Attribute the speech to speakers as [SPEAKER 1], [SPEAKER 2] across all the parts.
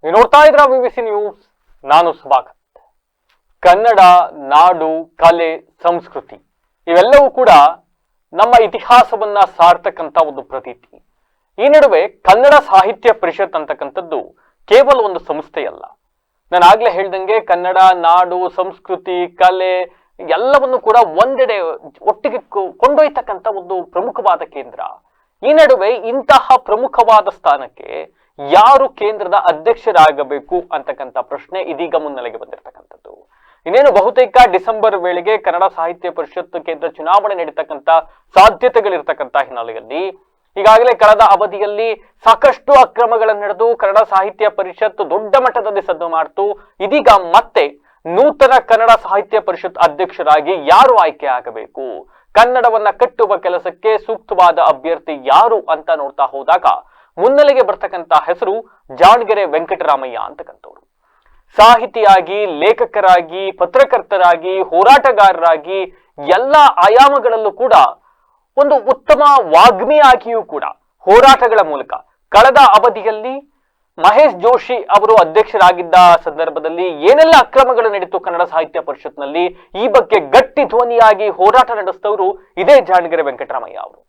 [SPEAKER 1] ನೀವು ನೋಡ್ತಾ ಇದ್ರ BBC ನ್ಯೂಸ್. ನಾನು ಸುಭಾಕರ್. ಕನ್ನಡ ನಾಡು, ಕಲೆ, ಸಂಸ್ಕೃತಿ ಇವೆಲ್ಲವೂ ಕೂಡ ನಮ್ಮ ಇತಿಹಾಸವನ್ನ ಸಾರ್ತಕ್ಕಂಥ ಒಂದು ಪ್ರತೀತಿ. ಈ ನಡುವೆ ಕನ್ನಡ ಸಾಹಿತ್ಯ ಪರಿಷತ್ ಅಂತಕ್ಕಂಥದ್ದು ಕೇವಲ ಒಂದು ಸಂಸ್ಥೆಯಲ್ಲ. ನಾನು ಆಗ್ಲೇ ಹೇಳ್ದಂಗೆ ಕನ್ನಡ ನಾಡು, ಸಂಸ್ಕೃತಿ, ಕಲೆ ಎಲ್ಲವನ್ನು ಕೂಡ ಒಂದೆಡೆ ಒಟ್ಟಿಗೆ ಕೊಂಡೊಯ್ತಕ್ಕಂಥ ಒಂದು ಪ್ರಮುಖವಾದ ಕೇಂದ್ರ. ಈ ನಡುವೆ ಇಂತಹ ಪ್ರಮುಖವಾದ ಸ್ಥಾನಕ್ಕೆ ಯಾರು ಕೇಂದ್ರದ ಅಧ್ಯಕ್ಷರಾಗಬೇಕು ಅಂತಕ್ಕಂಥ ಪ್ರಶ್ನೆ ಇದೀಗ ಮುನ್ನೆಲೆಗೆ ಬಂದಿರತಕ್ಕಂಥದ್ದು. ಇನ್ನೇನು ಬಹುತೇಕ ಡಿಸೆಂಬರ್ ವೇಳೆಗೆ ಕನ್ನಡ ಸಾಹಿತ್ಯ ಪರಿಷತ್ ಕೇಂದ್ರ ಚುನಾವಣೆ ನಡೀತಕ್ಕಂಥ ಸಾಧ್ಯತೆಗಳಿರ್ತಕ್ಕಂಥ ಹಿನ್ನೆಲೆಯಲ್ಲಿ ಈಗಾಗಲೇ ಕಳೆದ ಅವಧಿಯಲ್ಲಿ ಸಾಕಷ್ಟು ಅಕ್ರಮಗಳನ್ನು ನಡೆದು ಕನ್ನಡ ಸಾಹಿತ್ಯ ಪರಿಷತ್ ದೊಡ್ಡ ಮಟ್ಟದಲ್ಲಿ ಸದ್ದು ಮಾಡ್ತು. ಇದೀಗ ಮತ್ತೆ ನೂತನ ಕನ್ನಡ ಸಾಹಿತ್ಯ ಪರಿಷತ್ ಅಧ್ಯಕ್ಷರಾಗಿ ಯಾರು ಆಯ್ಕೆ ಆಗಬೇಕು, ಕನ್ನಡವನ್ನ ಕಟ್ಟುವ ಕೆಲಸಕ್ಕೆ ಸೂಕ್ತವಾದ ಅಭ್ಯರ್ಥಿ ಯಾರು ಅಂತ ನೋಡ್ತಾ ಹೋದಾಗ ಮುನ್ನೆಲೆಗೆ ಬರ್ತಕ್ಕಂಥ ಹೆಸರು ಜಾಣಗೆರೆ ವೆಂಕಟರಾಮಯ್ಯ ಅಂತಕ್ಕಂಥವ್ರು. ಸಾಹಿತಿಯಾಗಿ, ಲೇಖಕರಾಗಿ, ಪತ್ರಕರ್ತರಾಗಿ, ಹೋರಾಟಗಾರರಾಗಿ ಎಲ್ಲ ಆಯಾಮಗಳಲ್ಲೂ ಕೂಡ ಒಂದು ಉತ್ತಮ ವಾಗ್ಮಿಯಾಗಿಯೂ ಕೂಡ ಹೋರಾಟಗಳ ಮೂಲಕ ಕಳೆದ ಅವಧಿಯಲ್ಲಿ ಮಹೇಶ್ ಜೋಶಿ ಅವರು ಅಧ್ಯಕ್ಷರಾಗಿದ್ದ ಸಂದರ್ಭದಲ್ಲಿ ಏನೆಲ್ಲ ಅಕ್ರಮಗಳು ನಡೀತು ಕನ್ನಡ ಸಾಹಿತ್ಯ ಪರಿಷತ್ನಲ್ಲಿ, ಈ ಬಗ್ಗೆ ಗಟ್ಟಿ ಧ್ವನಿಯಾಗಿ ಹೋರಾಟ ನಡೆಸಿದವರು ಇದೇ ಜಾಣಗೆರೆ ವೆಂಕಟರಾಮಯ್ಯ ಅವರು.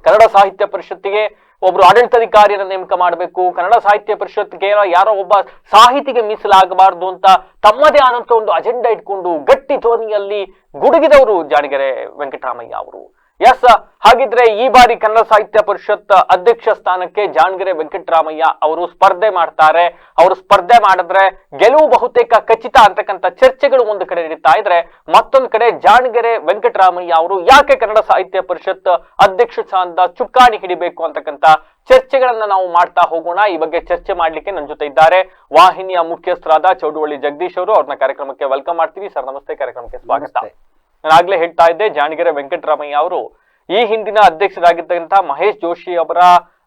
[SPEAKER 1] ಕನ್ನಡ ಸಾಹಿತ್ಯ ಪರಿಷತ್ತಿಗೆ ಒಬ್ರು ಆಡಳಿತಾಧಿಕಾರಿಯನ್ನು ನೇಮಕ ಮಾಡಬೇಕು, ಕನ್ನಡ ಸಾಹಿತ್ಯ ಪರಿಷತ್ಗೆ ಯಾರೋ ಒಬ್ಬ ಸಾಹಿತಿಗೆ ಮೀಸಲಾಗಬಾರ್ದು ಅಂತ ತಮ್ಮದೇ ಆದಂತ ಒಂದು ಅಜೆಂಡಾ ಇಟ್ಕೊಂಡು ಗಟ್ಟಿ ಧ್ವನಿಯಲ್ಲಿ ಗುಡುಗಿದವರು ಜಾಣಗೆರೆ ವೆಂಕಟರಾಮಯ್ಯ ಅವರು. ಎಸ್, ಹಾಗಿದ್ರೆ ಈ ಬಾರಿ ಕನ್ನಡ ಸಾಹಿತ್ಯ ಪರಿಷತ್ ಅಧ್ಯಕ್ಷ ಸ್ಥಾನಕ್ಕೆ ಜಾಣಗೆರೆ ವೆಂಕಟರಾಮಯ್ಯ ಅವರು ಸ್ಪರ್ಧೆ ಮಾಡ್ತಾರೆ. ಅವರು ಸ್ಪರ್ಧೆ ಮಾಡಿದ್ರೆ ಗೆಲುವು ಬಹುತೇಕ ಖಚಿತ ಅಂತಕ್ಕಂಥ ಚರ್ಚೆಗಳು ಒಂದು ಕಡೆ ನಡೀತಾ ಇದ್ರೆ, ಮತ್ತೊಂದು ಕಡೆ ಜಾಣಗೆರೆ ವೆಂಕಟರಾಮಯ್ಯ ಅವರು ಯಾಕೆ ಕನ್ನಡ ಸಾಹಿತ್ಯ ಪರಿಷತ್ ಅಧ್ಯಕ್ಷ ಸ್ಥಾನದ ಚುಕ್ಕಾಣಿ ಹಿಡಿಬೇಕು ಅಂತಕ್ಕಂಥ ಚರ್ಚೆಗಳನ್ನ ನಾವು ಮಾಡ್ತಾ ಹೋಗೋಣ. ಈ ಬಗ್ಗೆ ಚರ್ಚೆ ಮಾಡ್ಲಿಕ್ಕೆ ನನ್ನ ಜೊತೆ ಇದ್ದಾರೆ ವಾಹಿನಿಯ ಮುಖ್ಯಸ್ಥರಾದ ಚೌಡುವಳ್ಳಿ ಜಗದೀಶ್ ಅವರು. ಅವ್ರನ್ನ ಕಾರ್ಯಕ್ರಮಕ್ಕೆ ವೆಲ್ಕಮ್ ಮಾಡ್ತೀವಿ. ಸರ್ ನಮಸ್ತೆ, ಕಾರ್ಯಕ್ರಮಕ್ಕೆ ಸ್ವಾಗತ. ನಾನು ಆಗ್ಲೇ ಹೇಳ್ತಾ ಇದ್ದೆ, ಜಾಣಗೆರೆ ವೆಂಕಟರಾಮಯ್ಯ ಅವರು ಈ ಹಿಂದಿನ ಅಧ್ಯಕ್ಷರಾಗಿದ್ದಂತಹ ಮಹೇಶ್ ಜೋಶಿ ಅವರ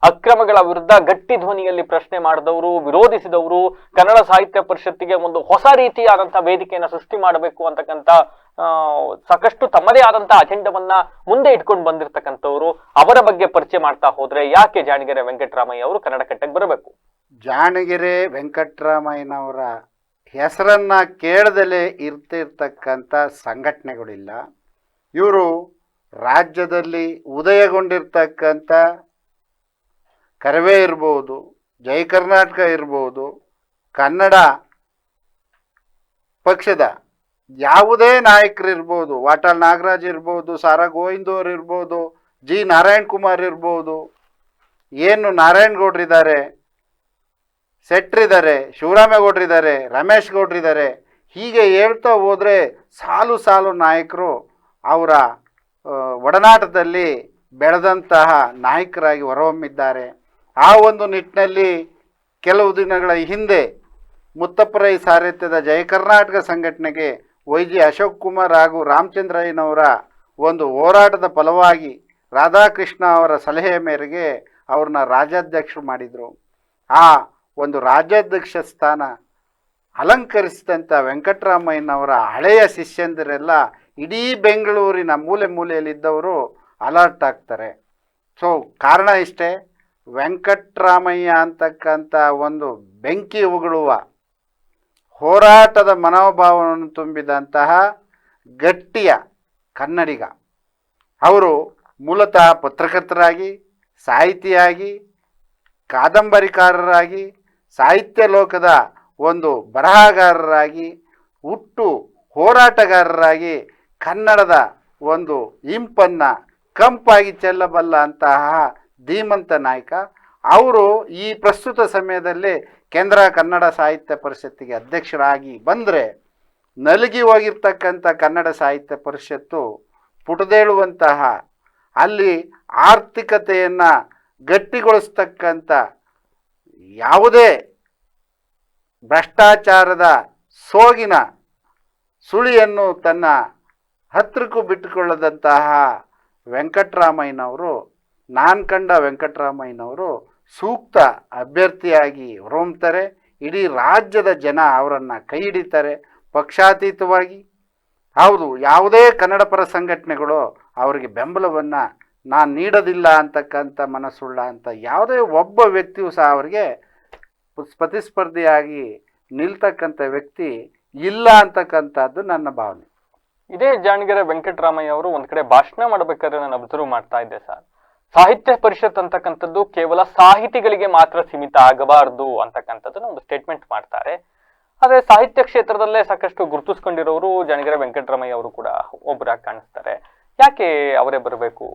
[SPEAKER 1] ಅಕ್ರಮಗಳ ವಿರುದ್ಧ ಗಟ್ಟಿ ಧ್ವನಿಯಲ್ಲಿ ಪ್ರಶ್ನೆ ಮಾಡಿದವರು, ವಿರೋಧಿಸಿದವರು, ಕನ್ನಡ ಸಾಹಿತ್ಯ ಪರಿಷತ್ತಿಗೆ ಒಂದು ಹೊಸ ರೀತಿಯಾದಂತಹ ವೇದಿಕೆಯನ್ನು ಸೃಷ್ಟಿ ಮಾಡಬೇಕು ಅಂತಕ್ಕಂಥ ಸಾಕಷ್ಟು ತಮ್ಮದೇ ಆದಂತಹ ಅಜೆಂಡವನ್ನ ಮುಂದೆ ಇಟ್ಕೊಂಡು ಬಂದಿರತಕ್ಕಂಥವ್ರು. ಅವರ ಬಗ್ಗೆ ಪರಿಚಯ ಮಾಡ್ತಾ ಹೋದ್ರೆ ಯಾಕೆ ಜಾಣಗೆರೆ ವೆಂಕಟರಾಮಯ್ಯ ಅವರು ಕನ್ನಡ ಕಟ್ಟಕ್ಕೆ ಬರಬೇಕು?
[SPEAKER 2] ಜಾಣಗೆರೆ ವೆಂಕಟರಾಮಯ್ಯನವರ ಹೆಸರನ್ನ ಕೇಳದಲೇ ಇರ್ತಿರ್ತಕ್ಕಂಥ ಸಂಘಟನೆಗಳಿಲ್ಲ. ಇವರು ರಾಜ್ಯದಲ್ಲಿ ಉದಯಗೊಂಡಿರ್ತಕ್ಕಂಥ ಕರವೇ ಇರ್ಬೋದು, ಜೈ ಕರ್ನಾಟಕ ಇರ್ಬೋದು, ಕನ್ನಡ ಪಕ್ಷದ ಯಾವುದೇ ನಾಯಕರು ಇರ್ಬೋದು, ವಾಟಾಳ್ ನಾಗರಾಜ್ ಇರ್ಬೋದು, ಸಾರಾ ಗೋವಿಂದವ್ರು ಇರ್ಬೋದು, ಜಿ ನಾರಾಯಣ್ ಕುಮಾರ್ ಇರ್ಬೋದು, ಏನು ನಾರಾಯಣಗೌಡ್ರಿದ್ದಾರೆ, ಸೆಟ್ರಿದ್ದಾರೆ, ಶಿವರಾಮೇಗೌಡರಿದ್ದಾರೆ, ರಮೇಶ್ ಗೌಡ್ರಿದ್ದಾರೆ, ಹೀಗೆ ಹೇಳ್ತಾ ಹೋದರೆ ಸಾಲು ಸಾಲು ನಾಯಕರು ಅವರ ಒಡನಾಟದಲ್ಲಿ ಬೆಳೆದಂತಹ ನಾಯಕರಾಗಿ ಹೊರಹೊಮ್ಮಿದ್ದಾರೆ. ಆ ಒಂದು ನಿಟ್ಟಿನಲ್ಲಿ ಕೆಲವು ದಿನಗಳ ಹಿಂದೆ ಮುತ್ತಪ್ಪರೈ ಸಾರಥ್ಯದ ಜಯ ಕರ್ನಾಟಕ ಸಂಘಟನೆಗೆ ವೈ.ಜಿ. ಅಶೋಕ್ ಕುಮಾರ್ ಹಾಗೂ ರಾಮಚಂದ್ರಯ್ಯನವರ ಒಂದು ಹೋರಾಟದ ಫಲವಾಗಿ ರಾಧಾಕೃಷ್ಣ ಅವರ ಸಲಹೆಯ ಮೇರೆಗೆ ಅವ್ರನ್ನ ರಾಜ್ಯಾಧ್ಯಕ್ಷರು ಮಾಡಿದರು. ಆ ಒಂದು ರಾಜ್ಯಾಧ್ಯಕ್ಷ ಸ್ಥಾನ ಅಲಂಕರಿಸಿದಂಥ ವೆಂಕಟರಾಮಯ್ಯನವರ ಹಳೆಯ ಶಿಷ್ಯಂದರೆಲ್ಲ ಇಡೀ ಬೆಂಗಳೂರಿನ ಮೂಲೆ ಮೂಲೆಯಲ್ಲಿದ್ದವರು ಅಲರ್ಟ್ ಆಗ್ತಾರೆ. ಸೊ ಕಾರಣ ಇಷ್ಟೇ, ವೆಂಕಟರಾಮಯ್ಯ ಅಂತಕ್ಕಂಥ ಒಂದು ಬೆಂಕಿ ಉಗುಳುವ ಹೋರಾಟದ ಮನೋಭಾವವನ್ನು ತುಂಬಿದಂತಹ ಗಟ್ಟಿಯ ಕನ್ನಡಿಗ. ಅವರು ಮೂಲತಃ ಪತ್ರಕರ್ತರಾಗಿ, ಸಾಹಿತಿಯಾಗಿ, ಕಾದಂಬರಿಕಾರರಾಗಿ, ಸಾಹಿತ್ಯ ಲೋಕದ ಒಂದು ಬರಹಗಾರರಾಗಿ, ಹುಟ್ಟು ಹೋರಾಟಗಾರರಾಗಿ ಕನ್ನಡದ ಒಂದು ಇಂಪನ್ನು ಕಂಪಾಗಿ ಚೆಲ್ಲಬಲ್ಲ ಅಂತಹ ಧೀಮಂತ ನಾಯಕ. ಅವರು ಈ ಪ್ರಸ್ತುತ ಸಮಯದಲ್ಲಿ ಕೇಂದ್ರ ಕನ್ನಡ ಸಾಹಿತ್ಯ ಪರಿಷತ್ತಿಗೆ ಅಧ್ಯಕ್ಷರಾಗಿ ಬಂದರೆ ನಲುಗಿ ಹೋಗಿರ್ತಕ್ಕಂಥ ಕನ್ನಡ ಸಾಹಿತ್ಯ ಪರಿಷತ್ತು ಪುಟದೇಳುವಂತಹ, ಅಲ್ಲಿ ಆರ್ಥಿಕತೆಯನ್ನು ಗಟ್ಟಿಗೊಳಿಸ್ತಕ್ಕಂಥ ಯಾವುದೇ ಭ್ರಷ್ಟಾಚಾರದ ಸೋಗಿನ ಸುಳಿಯನ್ನು ತನ್ನ ಹತ್ತಿರಕ್ಕೂ ಬಿಟ್ಟುಕೊಳ್ಳದಂತಹ ವೆಂಕಟರಾಮಯ್ಯನವರು, ನಾನು ಕಂಡ ವೆಂಕಟರಾಮಯ್ಯನವರು ಸೂಕ್ತ ಅಭ್ಯರ್ಥಿಯಾಗಿ ಹೊರಹೊಮ್ತಾರೆ. ಇಡೀ ರಾಜ್ಯದ ಜನ ಅವರನ್ನು ಕೈ ಹಿಡಿತಾರೆ ಪಕ್ಷಾತೀತವಾಗಿ. ಹೌದು, ಯಾವುದೇ ಕನ್ನಡ ಪರ ಸಂಘಟನೆಗಳು ಅವರಿಗೆ ಬೆಂಬಲವನ್ನು ನಾನು ನೀಡೋದಿಲ್ಲ ಅಂತಕ್ಕಂಥ ಮನಸ್ಸುಳ್ಳ ಅಂತ ಯಾವುದೇ ಒಬ್ಬ ವ್ಯಕ್ತಿಯೂ ಸಹ ಅವರಿಗೆ ಪ್ರತಿಸ್ಪರ್ಧಿಯಾಗಿ ನಿಲ್ತಕ್ಕಂಥ ವ್ಯಕ್ತಿ ಇಲ್ಲ ಅಂತಕ್ಕಂಥದ್ದು ನನ್ನ ಭಾವನೆ.
[SPEAKER 1] ಇದೇ ಜಾಣಗೆರೆ ವೆಂಕಟರಾಮಯ್ಯ ಅವರು ಒಂದ್ ಕಡೆ ಭಾಷಣ ಮಾಡ್ಬೇಕಾದ್ರೆ ನಾನು ಅಬ್ಸರ್ವ್ ಮಾಡ್ತಾ ಇದ್ದೆ ಸರ್, ಸಾಹಿತ್ಯ ಪರಿಷತ್ ಅಂತಕ್ಕಂಥದ್ದು ಕೇವಲ ಸಾಹಿತಿಗಳಿಗೆ ಮಾತ್ರ ಸೀಮಿತ ಆಗಬಾರದು ಅಂತಕ್ಕಂಥದ್ದನ್ನ ಒಂದು ಸ್ಟೇಟ್ಮೆಂಟ್ ಮಾಡ್ತಾರೆ. ಆದ್ರೆ ಸಾಹಿತ್ಯ ಕ್ಷೇತ್ರದಲ್ಲೇ ಸಾಕಷ್ಟು ಗುರುತಿಸ್ಕೊಂಡಿರೋರು ಜಾಣಗೆರೆ ವೆಂಕಟರಾಮಯ್ಯ ಅವರು ಕೂಡ ಒಬ್ಬರಾಗಿ ಕಾಣಿಸ್ತಾರೆ. ಯಾಕೆ ಅವರೇ ಬರಬೇಕು?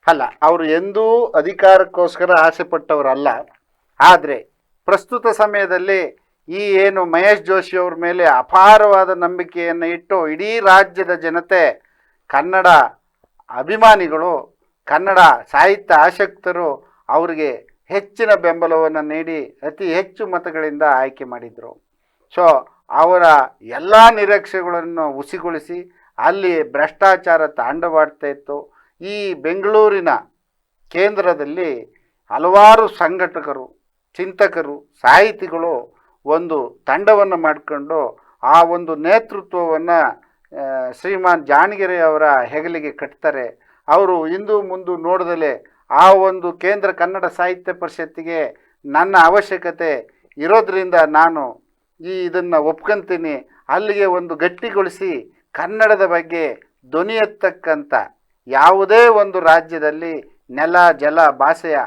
[SPEAKER 2] ಅಲ್ಲ, ಅವರು ಎಂದೂ ಅಧಿಕಾರಕ್ಕೋಸ್ಕರ ಆಸೆ ಪಟ್ಟವರಲ್ಲ. ಆದರೆ ಪ್ರಸ್ತುತ ಸಮಯದಲ್ಲಿ ಈ ಏನು ಮಹೇಶ್ ಜೋಶಿ ಅವ್ರ ಮೇಲೆ ಅಪಾರವಾದ ನಂಬಿಕೆಯನ್ನು ಇಟ್ಟು ಇಡೀ ರಾಜ್ಯದ ಜನತೆ, ಕನ್ನಡ ಅಭಿಮಾನಿಗಳು, ಕನ್ನಡ ಸಾಹಿತ್ಯ ಆಸಕ್ತರು ಅವರಿಗೆ ಹೆಚ್ಚಿನ ಬೆಂಬಲವನ್ನು ನೀಡಿ ಅತಿ ಹೆಚ್ಚು ಮತಗಳಿಂದ ಆಯ್ಕೆ ಮಾಡಿದರು. ಸೊ ಅವರ ಎಲ್ಲ ನಿರೀಕ್ಷೆಗಳನ್ನು ಹುಸಿಗೊಳಿಸಿ ಅಲ್ಲಿ ಭ್ರಷ್ಟಾಚಾರ ತಾಂಡವಾಡ್ತಾ ಇತ್ತು. ಈ ಬೆಂಗಳೂರಿನ ಕೇಂದ್ರದಲ್ಲಿ ಹಲವಾರು ಸಂಘಟಕರು, ಚಿಂತಕರು, ಸಾಹಿತಿಗಳು ಒಂದು ತಂಡವನ್ನು ಮಾಡಿಕೊಂಡು ಆ ಒಂದು ನೇತೃತ್ವವನ್ನು ಶ್ರೀಮಾನ್ ಜಾಣಗೆರೆ ಅವರ ಹೆಗಲಿಗೆ ಕಟ್ತಾರೆ. ಅವರು ಇಂದು ಮುಂದೆ ನೋಡದಲೇ ಆ ಒಂದು ಕೇಂದ್ರ ಕನ್ನಡ ಸಾಹಿತ್ಯ ಪರಿಷತ್ತಿಗೆ ನನ್ನ ಅವಶ್ಯಕತೆ ಇರೋದ್ರಿಂದ ನಾನು ಇದನ್ನು ಒಪ್ಕೊಂತೀನಿ, ಅಲ್ಲಿಗೆ ಒಂದು ಗಟ್ಟಿಗೊಳಿಸಿ ಕನ್ನಡದ ಬಗ್ಗೆ ಧ್ವನಿ ಎತ್ತಕ್ಕಂಥ ಯಾವುದೇ ಒಂದು ರಾಜ್ಯದಲ್ಲಿ ನೆಲ ಜಲ ಭಾಷೆಯ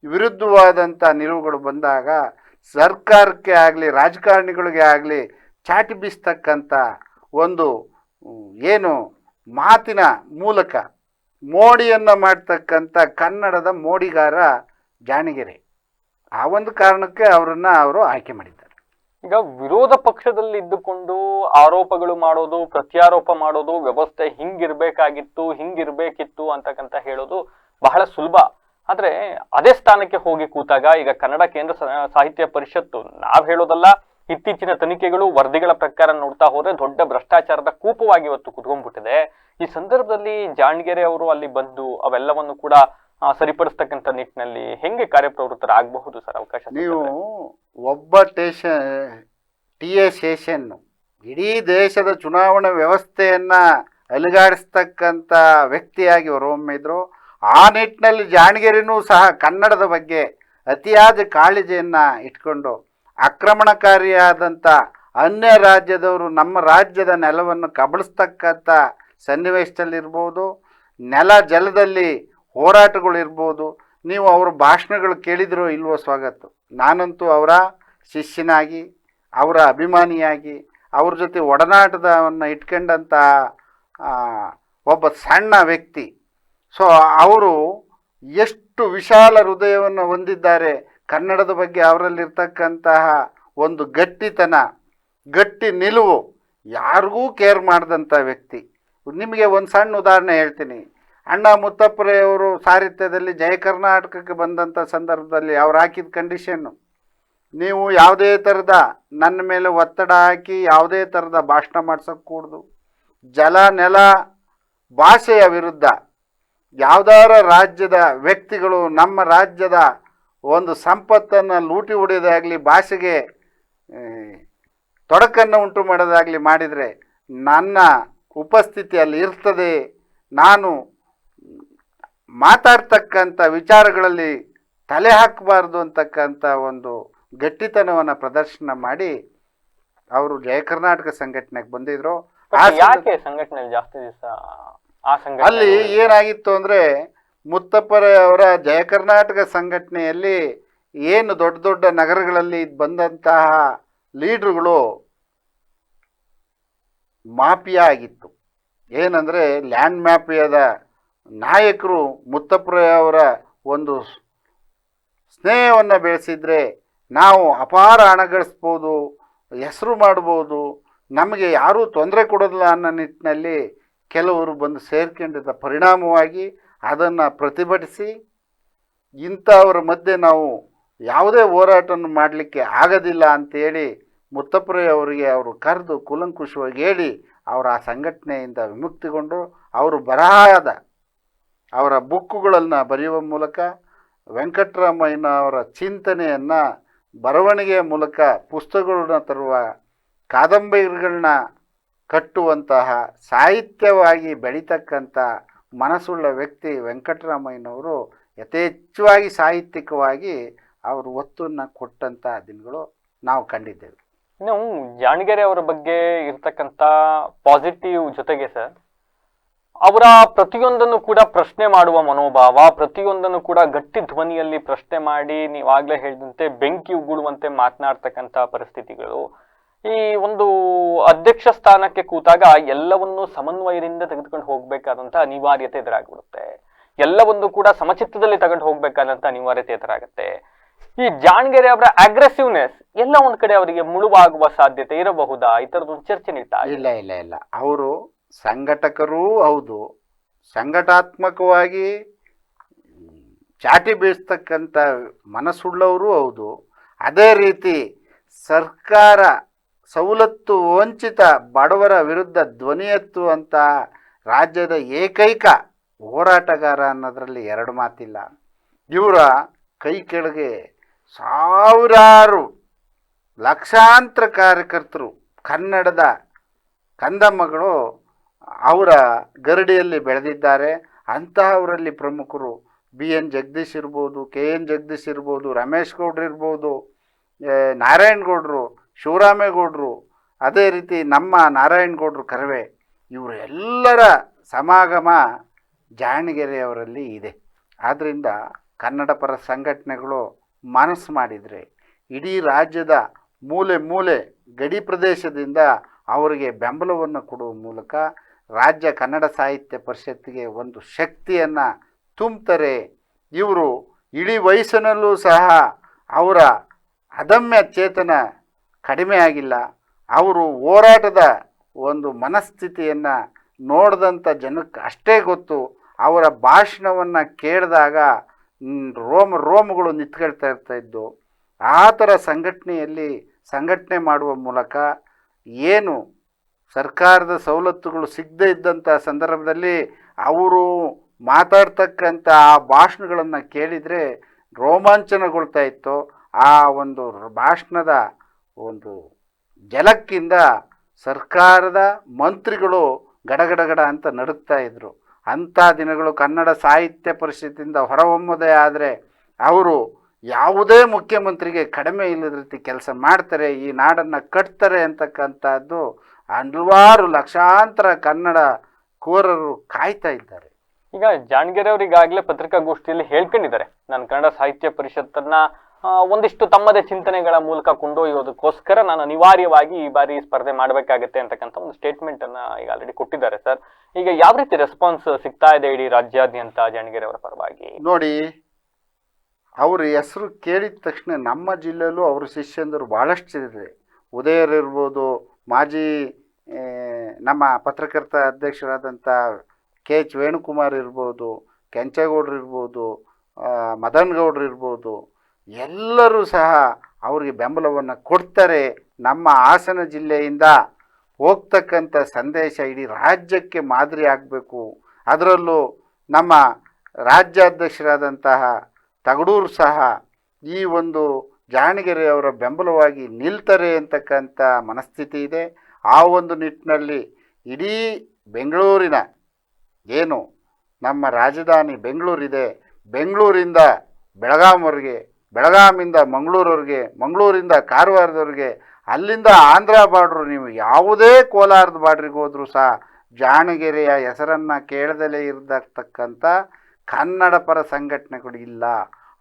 [SPEAKER 2] ವಿರುದ್ಧವಾದಂಥ ನಿಲುವುಗಳು ಬಂದಾಗ ಸರ್ಕಾರಕ್ಕೆ ಆಗಲಿ ರಾಜಕಾರಣಿಗಳಿಗೆ ಆಗಲಿ ಚಾಟಿ ಬೀಸ್ತಕ್ಕಂಥ ಒಂದು ಏನು ಮಾತಿನ ಮೂಲಕ ಮೋಡಿಯನ್ನು ಮಾಡ್ತಕ್ಕಂಥ ಕನ್ನಡದ ಮೋಡಿಗಾರ ಜಾಣಗೆರೆ. ಆ ಒಂದು ಕಾರಣಕ್ಕೆ ಅವರು ಆಯ್ಕೆ ಮಾಡಿದ್ದಾರೆ.
[SPEAKER 1] ಈಗ ವಿರೋಧ ಪಕ್ಷದಲ್ಲಿ ಇದ್ದುಕೊಂಡು ಆರೋಪಗಳು ಮಾಡೋದು, ಪ್ರತ್ಯಾರೋಪ ಮಾಡೋದು, ವ್ಯವಸ್ಥೆ ಹಿಂಗಿರ್ಬೇಕಿತ್ತು ಅಂತಕ್ಕಂತ ಹೇಳೋದು ಬಹಳ ಸುಲಭ. ಆದ್ರೆ ಅದೇ ಸ್ಥಾನಕ್ಕೆ ಹೋಗಿ ಕೂತಾಗ ಈಗ ಕನ್ನಡ ಕೇಂದ್ರ ಸಾಹಿತ್ಯ ಪರಿಷತ್ತು ನಾವ್ ಹೇಳೋದಲ್ಲ, ಇತ್ತೀಚಿನ ತನಿಖೆಗಳು ವರದಿಗಳ ಪ್ರಕಾರ ನೋಡ್ತಾ ಹೋದ್ರೆ ದೊಡ್ಡ ಭ್ರಷ್ಟಾಚಾರದ ಕೂಪವಾಗಿ ಇವತ್ತು ಕುತ್ಕೊಂಡ್ಬಿಟ್ಟಿದೆ. ಈ ಸಂದರ್ಭದಲ್ಲಿ ಜಾಣಗೆರೆ ಅವರು ಅಲ್ಲಿ ಬಂದು ಅವೆಲ್ಲವನ್ನು ಕೂಡ ಸರಿಪಡಿಸ್ತಕ್ಕಂಥ ನಿಟ್ಟಿನಲ್ಲಿ ಹೆಂಗೆ ಕಾರ್ಯಪ್ರವೃತ್ತರಾಗಬಹುದು ಸರ್? ಅವಕಾಶ
[SPEAKER 2] ನೀವು ಒಬ್ಬ ಟಿ ಎ ಶೇಷನ್ ಇಡೀ ದೇಶದ ಚುನಾವಣಾ ವ್ಯವಸ್ಥೆಯನ್ನ ಅಲುಗಾಡಿಸ್ತಕ್ಕಂಥ ವ್ಯಕ್ತಿಯಾಗಿ ಹೊರಹೊಮ್ಮಿದ್ರು. ಆ ನಿಟ್ಟಿನಲ್ಲಿ ಜಾಣಗೆರೆನೂ ಸಹ ಕನ್ನಡದ ಬಗ್ಗೆ ಅತಿಯಾದ ಕಾಳಜಿಯನ್ನು ಇಟ್ಕೊಂಡು ಆಕ್ರಮಣಕಾರಿಯಾದಂಥ ಅನ್ಯ ರಾಜ್ಯದವರು ನಮ್ಮ ರಾಜ್ಯದ ನೆಲವನ್ನು ಕಬಳಿಸ್ತಕ್ಕಂಥ ಸನ್ನಿವೇಶದಲ್ಲಿರ್ಬೋದು, ನೆಲ ಜಲದಲ್ಲಿ ಹೋರಾಟಗಳಿರ್ಬೋದು. ನೀವು ಅವರ ಭಾಷಣಗಳು ಕೇಳಿದರೂ ಇಲ್ವೋ ಸ್ವಾಗತ. ನಾನಂತೂ ಅವರ ಶಿಷ್ಯನಾಗಿ, ಅವರ ಅಭಿಮಾನಿಯಾಗಿ, ಅವ್ರ ಜೊತೆ ಒಡನಾಟದವನ್ನು ಇಟ್ಕೊಂಡಂಥ ಒಬ್ಬ ಸಣ್ಣ ವ್ಯಕ್ತಿ. ಸೊ ಅವರು ಎಷ್ಟು ವಿಶಾಲ ಹೃದಯವನ್ನು ಹೊಂದಿದ್ದಾರೆ. ಕನ್ನಡದ ಬಗ್ಗೆ ಅವರಲ್ಲಿರ್ತಕ್ಕಂತಹ ಒಂದು ಗಟ್ಟಿತನ, ಗಟ್ಟಿ ನಿಲುವು ಯಾರಿಗೂ ಕೇರ್ ಮಾಡಿದಂಥ ವ್ಯಕ್ತಿ. ನಿಮಗೆ ಒಂದು ಸಣ್ಣ ಉದಾಹರಣೆ ಹೇಳ್ತೀನಿ. ಅಣ್ಣ ಮುತ್ತಪ್ಪರೆಯವರು ಸಾಹಿತ್ಯದಲ್ಲಿ ಜಯ ಕರ್ನಾಟಕಕ್ಕೆ ಬಂದಂಥ ಸಂದರ್ಭದಲ್ಲಿ ಅವ್ರು ಹಾಕಿದ ಕಂಡೀಷನ್ನು, ನೀವು ಯಾವುದೇ ಥರದ ನನ್ನ ಮೇಲೆ ಒತ್ತಡ ಹಾಕಿ ಯಾವುದೇ ಥರದ ಭಾಷಣ ಮಾಡ್ಸೋಕ್ಕೆ ಕೂಡ್ದು, ಜಲ ನೆಲ ಭಾಷೆಯ ವಿರುದ್ಧ ಯಾವುದಾರ ರಾಜ್ಯದ ವ್ಯಕ್ತಿಗಳು ನಮ್ಮ ರಾಜ್ಯದ ಒಂದು ಸಂಪತ್ತನ್ನು ಲೂಟಿ ಹೊಡೆಯೋದಾಗಲಿ, ಭಾಷೆಗೆ ತೊಡಕನ್ನು ಉಂಟು ಮಾಡೋದಾಗಲಿ ಮಾಡಿದರೆ ನನ್ನ ಉಪಸ್ಥಿತಿ ಅಲ್ಲಿ ಇರ್ತದೆ. ನಾನು ಮಾತಾಡ್ತಕ್ಕಂಥ ವಿಚಾರಗಳಲ್ಲಿ ತಲೆ ಹಾಕಬಾರ್ದು ಅಂತಕ್ಕಂಥ ಒಂದು ಗಟ್ಟಿತನವನ್ನು ಪ್ರದರ್ಶನ ಮಾಡಿ ಅವರು ಜಯ ಕರ್ನಾಟಕ ಸಂಘಟನೆಗೆ ಬಂದಿದ್ರು.
[SPEAKER 1] ಯಾಕೆ ಸಂಘಟನೆ ಜಾಸ್ತಿ ದಿವಸ
[SPEAKER 2] ಅಲ್ಲಿ ಏನಾಗಿತ್ತು ಅಂದರೆ, ಮುತ್ತಪ್ಪರೆ ಅವರ ಜಯ ಕರ್ನಾಟಕ ಸಂಘಟನೆಯಲ್ಲಿ ಏನು ದೊಡ್ಡ ದೊಡ್ಡ ನಗರಗಳಲ್ಲಿ ಬಂದಂತಹ ಲೀಡ್ರುಗಳು ಮಾಫಿಯಾ ಆಗಿತ್ತು. ಏನಂದರೆ ಲ್ಯಾಂಡ್ ಮಾಫಿಯಾದ ನಾಯಕರು ಮುತ್ತಪ್ಪರೆ ಅವರ ಒಂದು ಸ್ನೇಹವನ್ನು ಬೆಳೆಸಿದರೆ ನಾವು ಅಪಾರ ಹಣ ಗಳಿಸ್ಬೋದು, ಹೆಸರು ಮಾಡ್ಬೋದು, ನಮಗೆ ಯಾರೂ ತೊಂದರೆ ಕೊಡೋದಿಲ್ಲ ಅನ್ನೋ ನಿಟ್ಟಿನಲ್ಲಿ ಕೆಲವರು ಬಂದು ಸೇರ್ಕೊಂಡಿದ್ದ ಪರಿಣಾಮವಾಗಿ ಅದನ್ನು ಪ್ರತಿಭಟಿಸಿ ಇಂಥವರ ಮಧ್ಯೆ ನಾವು ಯಾವುದೇ ಹೋರಾಟವನ್ನು ಮಾಡಲಿಕ್ಕೆ ಆಗೋದಿಲ್ಲ ಅಂತೇಳಿ ಮುತ್ತಪ್ಪರೆ ಅವರಿಗೆ ಅವರು ಕರೆದು ಕೂಲಂಕುಷವಾಗಿ ಹೇಳಿ ಅವರ ಆ ಸಂಘಟನೆಯಿಂದ ವಿಮುಕ್ತಿಗೊಂಡು ಅವರು ಬರಹದ ಅವರ ಬುಕ್ಕುಗಳನ್ನು ಬರೆಯುವ ಮೂಲಕ ವೆಂಕಟರಾಮಯ್ಯನ ಅವರ ಚಿಂತನೆಯನ್ನು ಬರವಣಿಗೆಯ ಮೂಲಕ ಪುಸ್ತಕಗಳನ್ನ ತರುವ, ಕಾದಂಬರಿಗಳನ್ನ ಕಟ್ಟುವಂತಹ ಸಾಹಿತ್ಯವಾಗಿ ಬೆಳೀತಕ್ಕಂಥ ಮನಸ್ಸುಳ್ಳ ವ್ಯಕ್ತಿ ವೆಂಕಟರಾಮಯ್ಯನವರು ಯಥೇಚ್ಛವಾಗಿ ಸಾಹಿತ್ಯಿಕವಾಗಿ ಅವರು ಒತ್ತನ್ನು ಕೊಟ್ಟಂಥ ದಿನಗಳು ನಾವು ಕಂಡಿದ್ದೇವೆ.
[SPEAKER 1] ಇನ್ನು ಜಾಣಗೆರೆ ಅವರ ಬಗ್ಗೆ ಇರ್ತಕ್ಕಂಥ ಪಾಸಿಟಿವ್ ಜೊತೆಗೆ ಸರ್, ಅವರ ಪ್ರತಿಯೊಂದನ್ನು ಕೂಡ ಪ್ರಶ್ನೆ ಮಾಡುವ ಮನೋಭಾವ, ಪ್ರತಿಯೊಂದನ್ನು ಕೂಡ ಗಟ್ಟಿ ಧ್ವನಿಯಲ್ಲಿ ಪ್ರಶ್ನೆ ಮಾಡಿ ನೀವಾಗ್ಲೇ ಹೇಳಿದಂತೆ ಬೆಂಕಿ ಉಗುಳುವಂತೆ ಮಾತನಾಡ್ತಕ್ಕಂಥ ಪರಿಸ್ಥಿತಿಗಳು, ಈ ಒಂದು ಅಧ್ಯಕ್ಷ ಸ್ಥಾನಕ್ಕೆ ಕೂತಾಗ ಎಲ್ಲವನ್ನೂ ಸಮನ್ವಯದಿಂದ ತೆಗೆದುಕೊಂಡು ಹೋಗ್ಬೇಕಾದಂತ ಅನಿವಾರ್ಯತೆ ಎದುರಾಗ್ಬಿಡುತ್ತೆ. ಎಲ್ಲವನ್ನೂ ಕೂಡ ಸಮಚಿತ್ತದಲ್ಲಿ ತಗೊಂಡು ಹೋಗ್ಬೇಕಾದಂತ ಅನಿವಾರ್ಯತೆ ಎದುರಾಗುತ್ತೆ. ಈ ಜಾಣಗೆರೆ ಅವರ ಅಗ್ರೆಸಿವ್ನೆಸ್ ಎಲ್ಲ ಒಂದ್ ಕಡೆ ಅವರಿಗೆ ಮುಳುವಾಗುವ ಸಾಧ್ಯತೆ ಇರಬಹುದಾ? ಈ ತರದೊಂದು ಚರ್ಚೆ ನಡೀತಾ
[SPEAKER 2] ಇಲ್ಲ ಇಲ್ಲ ಇಲ್ಲ ಅವರು ಸಂಘಟಕರೂ ಹೌದು, ಸಂಘಟಾತ್ಮಕವಾಗಿ ಚಾಟಿ ಬೀಳ್ತಕ್ಕಂಥ ಮನಸ್ಸುಳ್ಳವರು ಹೌದು. ಅದೇ ರೀತಿ ಸರ್ಕಾರ ಸವಲತ್ತು ವಂಚಿತ ಬಡವರ ವಿರುದ್ಧ ಧ್ವನಿ ಎತ್ತುವಂಥ ರಾಜ್ಯದ ಏಕೈಕ ಹೋರಾಟಗಾರ ಅನ್ನೋದರಲ್ಲಿ ಎರಡು ಮಾತಿಲ್ಲ. ಇವರ ಕೈ ಕೆಳಗೆ ಸಾವಿರಾರು ಲಕ್ಷಾಂತರ ಕಾರ್ಯಕರ್ತರು, ಕನ್ನಡದ ಕಂದಮ್ಮಗಳು ಅವರ ಗರಡಿಯಲ್ಲಿ ಬೆಳೆದಿದ್ದಾರೆ. ಅಂತಹವರಲ್ಲಿ ಪ್ರಮುಖರು BN ಜಗದೀಶ್ ಇರ್ಬೋದು, KN ಜಗದೀಶ್ ಇರ್ಬೋದು, ರಮೇಶ್ ಗೌಡ್ರು ಇರ್ಬೋದು, ನಾರಾಯಣಗೌಡರು, ಶಿವರಾಮೇಗೌಡರು, ಅದೇ ರೀತಿ ನಮ್ಮ ನಾರಾಯಣಗೌಡರು ಕರವೇ, ಇವರು ಎಲ್ಲರ ಸಮಾಗಮ ಜಾಣಗೆರೆಯವರಲ್ಲಿ ಇದೆ. ಆದ್ದರಿಂದ ಕನ್ನಡ ಪರ ಸಂಘಟನೆಗಳು ಮನಸ್ಸು ಮಾಡಿದರೆ ಇಡೀ ರಾಜ್ಯದ ಮೂಲೆ ಮೂಲೆ ಗಡಿ ಪ್ರದೇಶದಿಂದ ಅವರಿಗೆ ಬೆಂಬಲವನ್ನು ಕೊಡುವ ಮೂಲಕ ರಾಜ್ಯ ಕನ್ನಡ ಸಾಹಿತ್ಯ ಪರಿಷತ್ತಿಗೆ ಒಂದು ಶಕ್ತಿಯನ್ನು ತುಂಬ್ತಾರೆ. ಇವರು ಇಡೀ ವಯಸ್ಸಿನಲ್ಲೂ ಸಹ ಅವರ ಅದಮ್ಯ ಚೇತನ ಕಡಿಮೆ ಆಗಿಲ್ಲ. ಅವರು ಹೋರಾಟದ ಒಂದು ಮನಸ್ಥಿತಿಯನ್ನು ನೋಡಿದಂಥ ಜನಕ್ಕೆ ಅಷ್ಟೇ ಗೊತ್ತು. ಅವರ ಭಾಷಣವನ್ನು ಕೇಳಿದಾಗ ರೋಮಗಳು ನಿಂತ್ಕೊಳ್ತಾ ಇರ್ತಾಯಿದ್ದು. ಆ ಥರ ಸಂಘಟನೆ ಮಾಡುವ ಮೂಲಕ ಏನು ಸರ್ಕಾರದ ಸವಲತ್ತುಗಳು ಸಿಗದೇ ಇದ್ದಂಥ ಸಂದರ್ಭದಲ್ಲಿ ಅವರು ಮಾತಾಡ್ತಕ್ಕಂಥ ಆ ಭಾಷಣಗಳನ್ನು ಕೇಳಿದರೆ ರೋಮಾಂಚನಗೊಳ್ತಾ ಇತ್ತು. ಆ ಒಂದು ಭಾಷಣದ ಒಂದು ಜಲಕ್ಕಿಂದ ಸರ್ಕಾರದ ಮಂತ್ರಿಗಳು ಗಡಗಡಗಡ ಅಂತ ನಡುಗ್ತಾ ಇದ್ದರು. ಅಂಥ ದಿನಗಳು ಕನ್ನಡ ಸಾಹಿತ್ಯ ಪರಿಷತ್ತಿಂದ ಹೊರಹೊಮ್ಮದೇ ಆದರೆ ಅವರು ಯಾವುದೇ ಮುಖ್ಯಮಂತ್ರಿಗೆ ಕಡಿಮೆ ಇಲ್ಲದ ರೀತಿ ಕೆಲಸ ಮಾಡ್ತಾರೆ, ಈ ನಾಡನ್ನು ಕಟ್ತಾರೆ ಅಂತಕ್ಕಂಥದ್ದು ಹಲವಾರು ಲಕ್ಷಾಂತರ ಕನ್ನಡ ಕೋರರು ಕಾಯ್ತಾ ಇದ್ದಾರೆ.
[SPEAKER 1] ಈಗ ಜಾಣಗೆರೆ ಅವರು ಈಗಾಗಲೇ ಪತ್ರಿಕಾಗೋಷ್ಠಿಯಲ್ಲಿ ಹೇಳ್ಕೊಂಡಿದ್ದಾರೆ, ನಾನು ಕನ್ನಡ ಸಾಹಿತ್ಯ ಪರಿಷತ್ತನ್ನ ಒಂದಿಷ್ಟು ತಮ್ಮದೇ ಚಿಂತನೆಗಳ ಮೂಲಕ ಕೊಂಡೊಯ್ಯೋದಕ್ಕೋಸ್ಕರ ನಾನು ಅನಿವಾರ್ಯವಾಗಿ ಈ ಬಾರಿ ಸ್ಪರ್ಧೆ ಮಾಡಬೇಕಾಗತ್ತೆ ಅಂತಕ್ಕಂಥ ಒಂದು ಸ್ಟೇಟ್ಮೆಂಟ್ ಅನ್ನ ಈಗ ಆಲ್ರೆಡಿ ಕೊಟ್ಟಿದ್ದಾರೆ ಸರ್. ಈಗ ಯಾವ ರೀತಿ ರೆಸ್ಪಾನ್ಸ್ ಸಿಗ್ತಾ ಇದೆ ಇಡೀ ರಾಜ್ಯಾದ್ಯಂತ ಜಾಣಗೆರೆ ಅವರ ಪರವಾಗಿ?
[SPEAKER 2] ನೋಡಿ, ಅವ್ರ ಹೆಸರು ಕೇಳಿದ ತಕ್ಷಣ ನಮ್ಮ ಜಿಲ್ಲೆಯಲ್ಲೂ ಅವ್ರ ಶಿಷ್ಯಂದರು ಭಾಳಷ್ಟು ಇದೆ. ಉದಯರಿರ್ಬೋದು, ಮಾಜಿ ನಮ್ಮ ಪತ್ರಕರ್ತ ಅಧ್ಯಕ್ಷರಾದಂಥ KH ವೇಣುಕುಮಾರ್ ಇರ್ಬೋದು, ಕೆಂಚೇಗೌಡರು ಇರ್ಬೋದು, ಮದನ್ ಗೌಡ್ರು ಇರ್ಬೋದು, ಎಲ್ಲರೂ ಸಹ ಅವರಿಗೆ ಬೆಂಬಲವನ್ನು ಕೊಡ್ತಾರೆ. ನಮ್ಮ ಹಾಸನ ಜಿಲ್ಲೆಯಿಂದ ಹೋಗ್ತಕ್ಕಂಥ ಸಂದೇಶ ಇಡೀ ರಾಜ್ಯಕ್ಕೆ ಮಾದರಿ ಆಗಬೇಕು. ಅದರಲ್ಲೂ ನಮ್ಮ ರಾಜ್ಯಾಧ್ಯಕ್ಷರಾದಂತಹ ತಗಡೂರು ಸಹ ಈ ಒಂದು ಜಾಣಗೆರೆಯವರ ಬೆಂಬಲವಾಗಿ ನಿಲ್ತಾರೆ ಅಂತಕ್ಕಂಥ ಮನಸ್ಥಿತಿ ಇದೆ. ಆ ಒಂದು ನಿಟ್ಟಿನಲ್ಲಿ ಇಡೀ ಬೆಂಗಳೂರಿನ ಏನು ನಮ್ಮ ರಾಜಧಾನಿ ಬೆಂಗಳೂರಿದೆ, ಬೆಂಗಳೂರಿಂದ ಬೆಳಗಾಂವರೆಗೆ, ಬೆಳಗಾಮಿಂದ ಮಂಗಳೂರವರೆಗೆ, ಮಂಗಳೂರಿಂದ ಕಾರವಾರದವರೆಗೆ, ಅಲ್ಲಿಂದ ಆಂಧ್ರ ಬಾರ್ಡ್ರು, ನೀವು ಯಾವುದೇ ಕೋಲಾರದ ಬಾರ್ಡ್ರಿಗೆ ಹೋದರೂ ಸಹ ಜಾಣಗೆರೆಯ ಹೆಸರನ್ನು ಕೇಳದಲೇ ಇರತಕ್ಕಂಥ ಕನ್ನಡ ಪರ ಸಂಘಟನೆಗಳು ಇಲ್ಲ.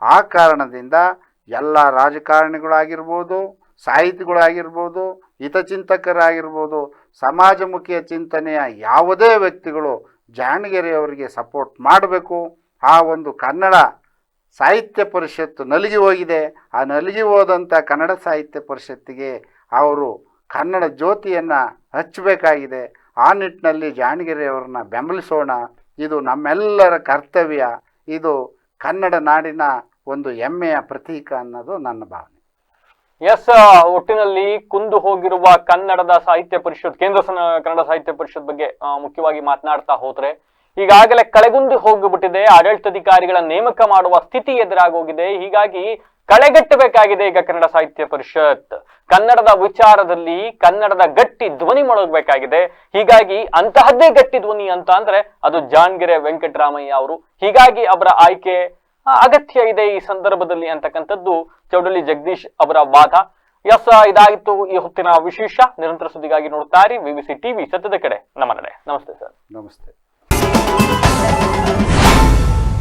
[SPEAKER 2] ಆ ಕಾರಣದಿಂದ ಎಲ್ಲ ರಾಜಕಾರಣಿಗಳಾಗಿರ್ಬೋದು, ಸಾಹಿತಿಗಳಾಗಿರ್ಬೋದು, ಹಿತಚಿಂತಕರಾಗಿರ್ಬೋದು, ಸಮಾಜಮುಖಿಯ ಚಿಂತನೆಯ ಯಾವುದೇ ವ್ಯಕ್ತಿಗಳು ಜಾಣಗೆರೆಯವರಿಗೆ ಸಪೋರ್ಟ್ ಮಾಡಬೇಕು. ಆ ಒಂದು ಕನ್ನಡ ಸಾಹಿತ್ಯ ಪರಿಷತ್ತು ನಲುಗಿ ಹೋಗಿದೆ. ಆ ನಲುಗಿ ಹೋದಂಥ ಕನ್ನಡ ಸಾಹಿತ್ಯ ಪರಿಷತ್ತಿಗೆ ಅವರು ಕನ್ನಡ ಜ್ಯೋತಿಯನ್ನು ಹಚ್ಚಬೇಕಾಗಿದೆ. ಆ ನಿಟ್ಟಿನಲ್ಲಿ ಜಾಣಗೆರೆಯವರನ್ನ ಬೆಂಬಲಿಸೋಣ. ಇದು ನಮ್ಮೆಲ್ಲರ ಕರ್ತವ್ಯ. ಇದು ಕನ್ನಡ ನಾಡಿನ ಒಂದು ಹೆಮ್ಮೆಯ ಪ್ರತೀಕ ಅನ್ನೋದು ನನ್ನ ಭಾವನೆ.
[SPEAKER 1] ಎಸ್, ಒಟ್ಟಿನಲ್ಲಿ ಕುಂದು ಹೋಗಿರುವ ಕನ್ನಡದ ಸಾಹಿತ್ಯ ಪರಿಷತ್, ಕೇಂದ್ರ ಕನ್ನಡ ಸಾಹಿತ್ಯ ಪರಿಷತ್ ಬಗ್ಗೆ ಮುಖ್ಯವಾಗಿ ಮಾತನಾಡ್ತಾ ಹೋದ್ರೆ ಈಗಾಗಲೇ ಕಳೆಗುಂದಿ ಹೋಗಿಬಿಟ್ಟಿದೆ. ಆಡಳಿತಾಧಿಕಾರಿಗಳ ನೇಮಕ ಮಾಡುವ ಸ್ಥಿತಿ ಎದುರಾಗೋಗಿದೆ. ಹೀಗಾಗಿ ಕಳೆಗಟ್ಟಬೇಕಾಗಿದೆ ಈಗ ಕನ್ನಡ ಸಾಹಿತ್ಯ ಪರಿಷತ್. ಕನ್ನಡದ ವಿಚಾರದಲ್ಲಿ ಕನ್ನಡದ ಗಟ್ಟಿ ಧ್ವನಿ ಮೊಳಗಬೇಕಾಗಿದೆ. ಹೀಗಾಗಿ ಅಂತಹದ್ದೇ ಗಟ್ಟಿ ಧ್ವನಿ ಅಂತ ಅಂದ್ರೆ ಅದು ಜಾಣಗೆರೆ ವೆಂಕಟರಾಮಯ್ಯ ಅವರು. ಹೀಗಾಗಿ ಅವರ ಆಯ್ಕೆ ಅಗತ್ಯ ಇದೆ ಈ ಸಂದರ್ಭದಲ್ಲಿ ಅಂತಕ್ಕಂಥದ್ದು ಚೌಡಳ್ಳಿ ಜಗದೀಶ್ ಅವರ ವಾದ. ಎಸ್, ಇದಾಗಿತ್ತು ಈ ಹೊತ್ತಿನ ವಿಶೇಷ. ನಿರಂತರ ಸುದ್ದಿಗಾಗಿ ನೋಡ್ತಾ ಇರಿ ವಿವಿಸಿ ಟಿವಿ, ಸತ್ಯದ ಕಡೆ ನಮ್ಮ ನಡೆ. ನಮಸ್ತೆ ಸರ್.
[SPEAKER 2] ನಮಸ್ತೆ.